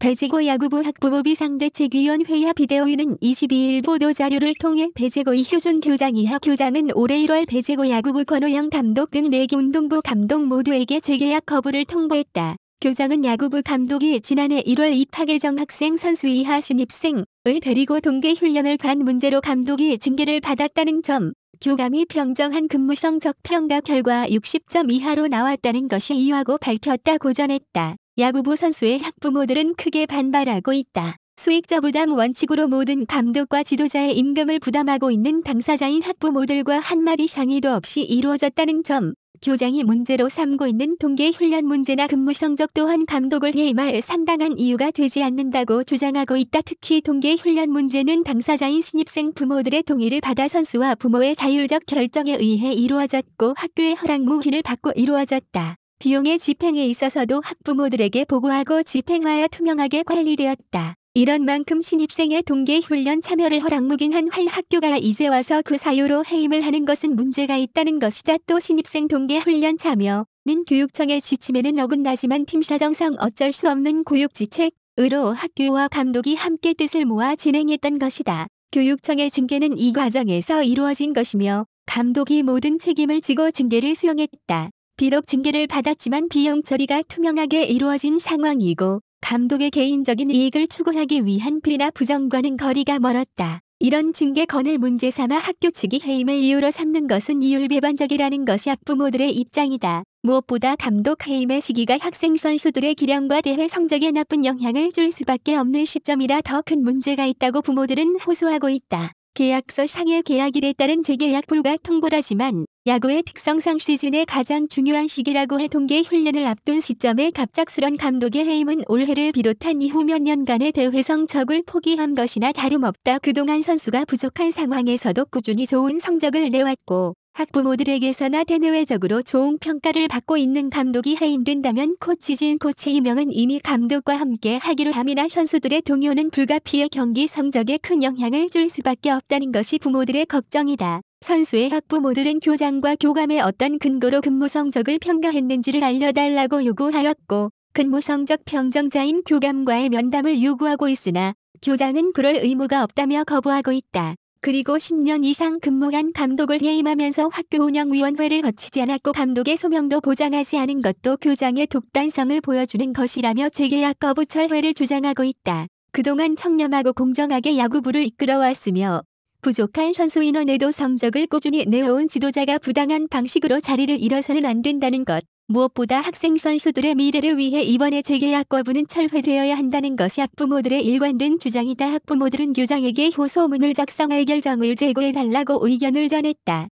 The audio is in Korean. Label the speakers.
Speaker 1: 배재고 야구부 학부모 비상대책위원회와 비대위는 22일 보도자료를 통해 배재고 이효준 교장 이하 교장은 올해 1월 배재고 야구부 권호영 감독 등 4개 운동부 감독 모두에게 재계약 거부를 통보했다. 교장은 야구부 감독이 지난해 1월 입학 예정 학생 선수 이하 신입생을 데리고 동계 훈련을 간 문제로 감독이 징계를 받았다는 점, 교감이 평정한 근무 성적 평가 결과 60점 이하로 나왔다는 것이 이유라고 밝혔다고 전했다. 야구부 선수의 학부모들은 크게 반발하고 있다. 수익자 부담 원칙으로 모든 감독과 지도자의 임금을 부담하고 있는 당사자인 학부모들과 한마디 상의도 없이 이루어졌다는 점, 교장이 문제로 삼고 있는 동계 훈련 문제나 근무 성적 또한 감독을 해임할 상당한 이유가 되지 않는다고 주장하고 있다. 특히 동계 훈련 문제는 당사자인 신입생 부모들의 동의를 받아 선수와 부모의 자율적 결정에 의해 이루어졌고 학교의 허락 무기를 받고 이루어졌다. 비용의 집행에 있어서도 학부모들에게 보고하고 집행하여 투명하게 관리되었다. 이런 만큼 신입생의 동계 훈련 참여를 허락무긴한 학교가 이제 와서 그 사유로 해임을 하는 것은 문제가 있다는 것이다. 또 신입생 동계 훈련 참여는 교육청의 지침에는 어긋나지만 팀 사정상 어쩔 수 없는 고육지책으로 학교와 감독이 함께 뜻을 모아 진행했던 것이다. 교육청의 징계는 이 과정에서 이루어진 것이며 감독이 모든 책임을 지고 징계를 수용했다. 비록 징계를 받았지만 비용 처리가 투명하게 이루어진 상황이고 감독의 개인적인 이익을 추구하기 위한 비리나 부정과는 거리가 멀었다. 이런 징계건을 문제 삼아 학교 측이 해임을 이유로 삼는 것은 이율배반적이라는 것이 학부모들의 입장이다. 무엇보다 감독 해임의 시기가 학생 선수들의 기량과 대회 성적에 나쁜 영향을 줄 수밖에 없는 시점이라 더 큰 문제가 있다고 부모들은 호소하고 있다. 계약서 상의 계약일에 따른 재계약 불가 통보라지만 야구의 특성상 시즌의 가장 중요한 시기라고 할 동계 훈련을 앞둔 시점에 갑작스런 감독의 해임은 올해를 비롯한 이후 몇 년간의 대회 성적을 포기한 것이나 다름없다. 그동안 선수가 부족한 상황에서도 꾸준히 좋은 성적을 내왔고 학부모들에게서나 대내외적으로 좋은 평가를 받고 있는 감독이 해임된다면 코치진 코치 임명은 이미 감독과 함께 하기로 함이나 선수들의 동요는 불가피해 경기 성적에 큰 영향을 줄 수밖에 없다는 것이 부모들의 걱정이다. 선수의 학부모들은 교장과 교감의 어떤 근거로 근무 성적을 평가했는지를 알려달라고 요구하였고 근무 성적 평정자인 교감과의 면담을 요구하고 있으나 교장은 그럴 의무가 없다며 거부하고 있다. 그리고 10년 이상 근무한 감독을 해임하면서 학교 운영위원회를 거치지 않았고 감독의 소명도 보장하지 않은 것도 교장의 독단성을 보여주는 것이라며 재계약 거부 철회를 주장하고 있다. 그동안 청렴하고 공정하게 야구부를 이끌어왔으며 부족한 선수 인원에도 성적을 꾸준히 내어온 지도자가 부당한 방식으로 자리를 잃어서는 안 된다는 것. 무엇보다 학생 선수들의 미래를 위해 이번에 재계약 거부는 철회되어야 한다는 것이 학부모들의 일관된 주장이다. 학부모들은 교장에게 호소문을 작성할 결정을 제고해달라고 의견을 전했다.